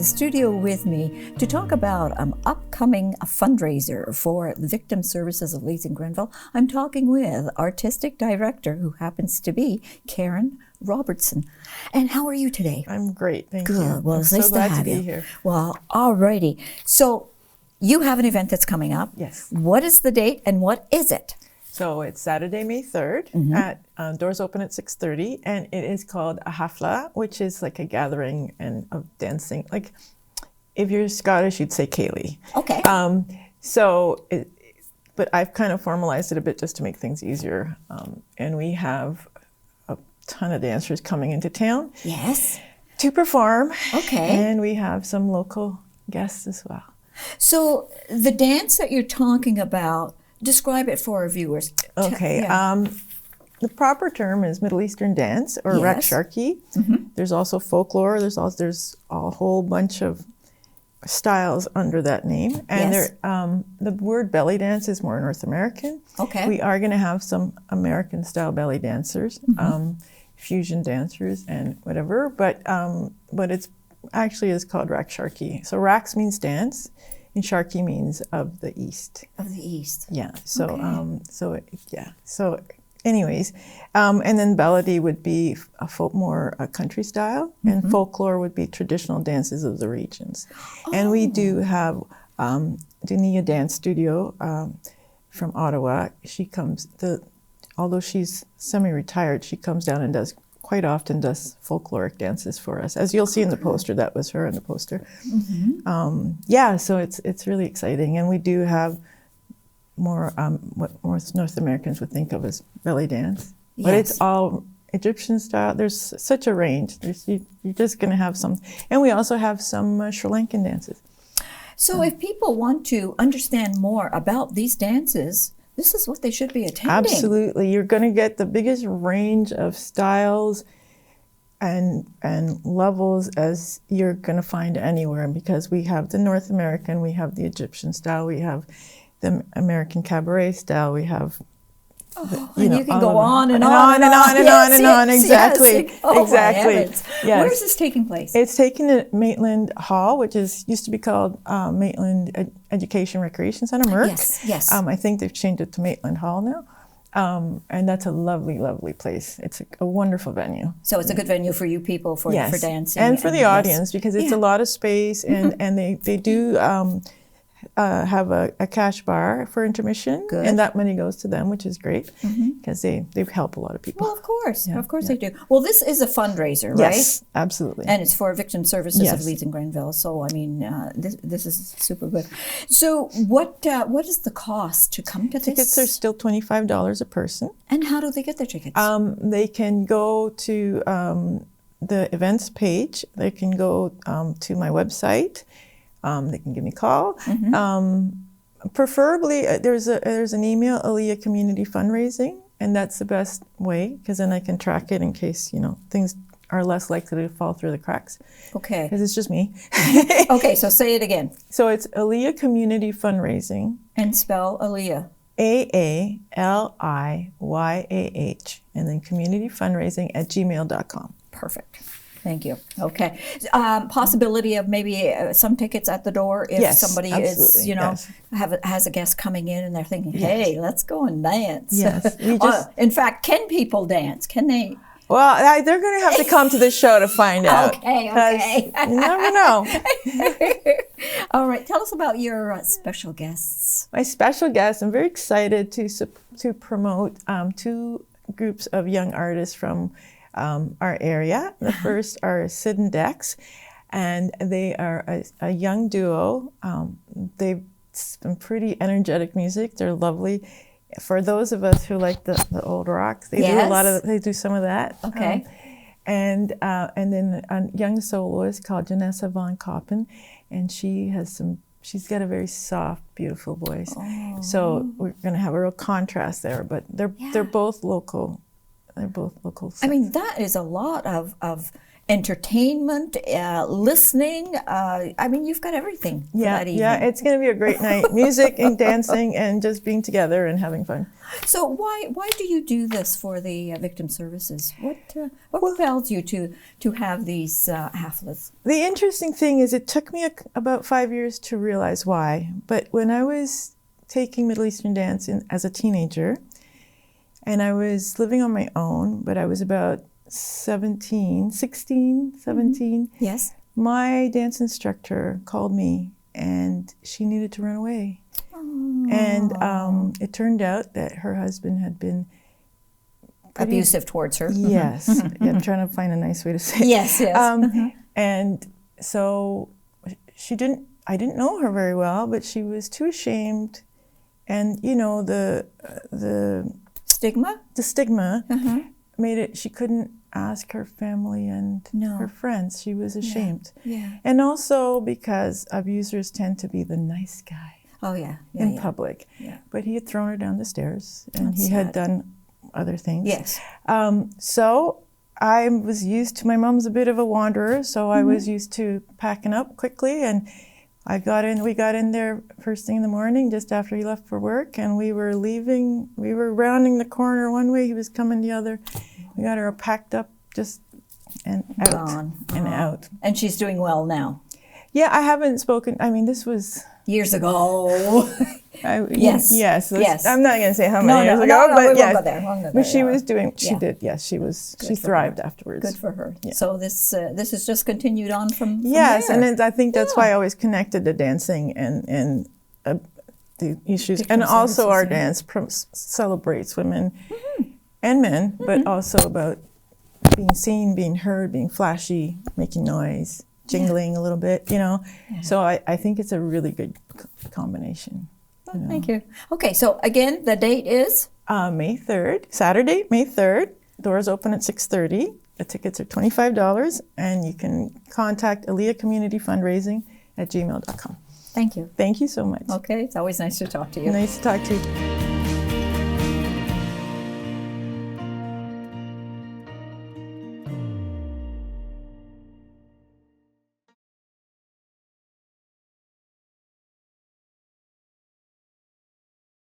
the studio with me to talk about an upcoming fundraiser for the Victim Services of Leeds and Grenville. I'm talking with Artistic Director, who happens to be Karen Robertson. And how are you today? I'm great, thank you. Good. Well, it's I'm nice so glad to have be you. Here. Well, alrighty. So you have an event that's coming up. Yes. What is the date and what is it? So it's Saturday, May 3rd, at doors open at 6:30, and it is called a Hafla, which is like a gathering of dancing. Like, if you're Scottish, you'd say Ceilidh. Okay. But I've kind of formalized it a bit just to make things easier. And we have a ton of dancers coming into town. Yes. To perform. Okay. And we have some local guests as well. So the dance that you're talking about, describe it for our viewers. Okay. The proper term is Middle Eastern dance or Raksharki. There's also folklore. There's a whole bunch of styles under that name. And the word belly dance is more North American. Okay. We are going to have some American style belly dancers, fusion dancers and whatever. But it's actually is called Raksharki. So Raks means dance. And Sharky means of the East. Of the East. Yeah. So, So, anyways, and then Melody would be more country style, and folklore would be traditional dances of the regions. And we do have Dunia Dance Studio from Ottawa. She comes. Although she's semi-retired, she comes down and quite often does folkloric dances for us. As you'll see in the poster, that was her in the poster. So it's really exciting. And we do have more what most North Americans would think of as belly dance. Yes. But it's all Egyptian style. There's such a range. You're just going to have some. And we also have some Sri Lankan dances. So if people want to understand more about these dances, this is what they should be attending. Absolutely. You're going to get the biggest range of styles and levels as you're going to find anywhere, because we have the North American, we have the Egyptian style, we have the American cabaret style, we have and you can go on and on. Exactly. Yes. Oh, exactly. Yes. Where is this taking place? It's taken at Maitland Hall, which used to be called Maitland Education Recreation Center, MERC. Yes. I think they've changed it to Maitland Hall now. And that's a lovely, lovely place. It's a wonderful venue. So it's a good venue for you people for dancing. And for the audience, because it's a lot of space, and they do have a cash bar for intermission. Good. And that money goes to them, which is great, because they help a lot of people. Well, of course they do. Well, this is a fundraiser, right? Yes, absolutely. And it's for Victim Services of Leeds and Grenville. So, I mean, this is super good. So what is the cost to come to this? Tickets are still $25 a person. And how do they get their tickets? They can go to the events page. They can go to my website. They can give me a call. Preferably, there's an email, Aliyah Community Fundraising, and that's the best way, because then I can track it in case things are less likely to fall through the cracks. Okay. Because it's just me. Okay, so say it again. So it's Aliyah Community Fundraising. And spell Aliyah. AALIYAH, and then communityfundraising@gmail.com. Perfect. Thank you. Okay. Possibility of maybe some tickets at the door if somebody is, has a guest coming in and they're thinking, hey, let's go and dance. Yes. In fact, can people dance? Can they? Well, they're going to have to come to the show to find out. Okay. You never know. All right. Tell us about your special guests. My special guests, I'm very excited to promote two groups of young artists from our area. The first are Sid and Dex, and they are a young duo. They've some pretty energetic music. They're lovely. For those of us who like the old rock, they do some of that. Okay. And then a young soloist called Janessa Von Koppen, and she's got a very soft, beautiful voice. Oh. So we're going to have a real contrast there, but they're both local. They're both local. I mean, that is a lot of entertainment, listening. I mean, you've got everything for that evening. Yeah, it's going to be a great night. Music and dancing and just being together and having fun. So why do you do this for the victim services? What compels you to have these haflas? The interesting thing is it took me about 5 years to realize why. But when I was taking Middle Eastern dance as a teenager, and I was living on my own, but I was about 16, 17. Mm-hmm. Yes. My dance instructor called me and she needed to run away. Oh. And it turned out that her husband had been abusive towards her. Yes. Yeah, I'm trying to find a nice way to say it. Yes, yes. And so I didn't know her very well, but she was too ashamed. And, you know, the stigma? The stigma made it, she couldn't ask her family and her friends. She was ashamed. Yeah. And also because abusers tend to be the nice guy. Oh, yeah. In public. Yeah. But he had thrown her down the stairs and That's he sad. had done other things. Yes. So I was used to, my mom's a bit of a wanderer, so I was used to packing up quickly, and we got in there first thing in the morning, just after he left for work, and we were rounding the corner one way, he was coming the other. We got her packed up, and out. Gone. And out. And she's doing well now. Yeah, I haven't spoken, I mean, this was... Years ago. Yes. Yes. Yes. I'm not going to say how many years ago, but but we yes. won't go there. Won't go there. But she was doing, Yeah. she thrived afterwards. Good for her. Yeah. So this has just continued on from Yes, there. and I think that's why I always connected to dancing and the issues. Victim And also our services, dance celebrates women and men, but also about being seen, being heard, being flashy, making noise, jingling a little bit, you know. Yeah. So I think it's a really good combination. Well, thank you. Okay, so again, the date is? May 3rd, Saturday, May 3rd. Doors open at 6:30. The tickets are $25, and you can contact Aaliyah Community Fundraising at gmail.com. Thank you. Thank you so much. Okay, it's always nice to talk to you. Nice to talk to you.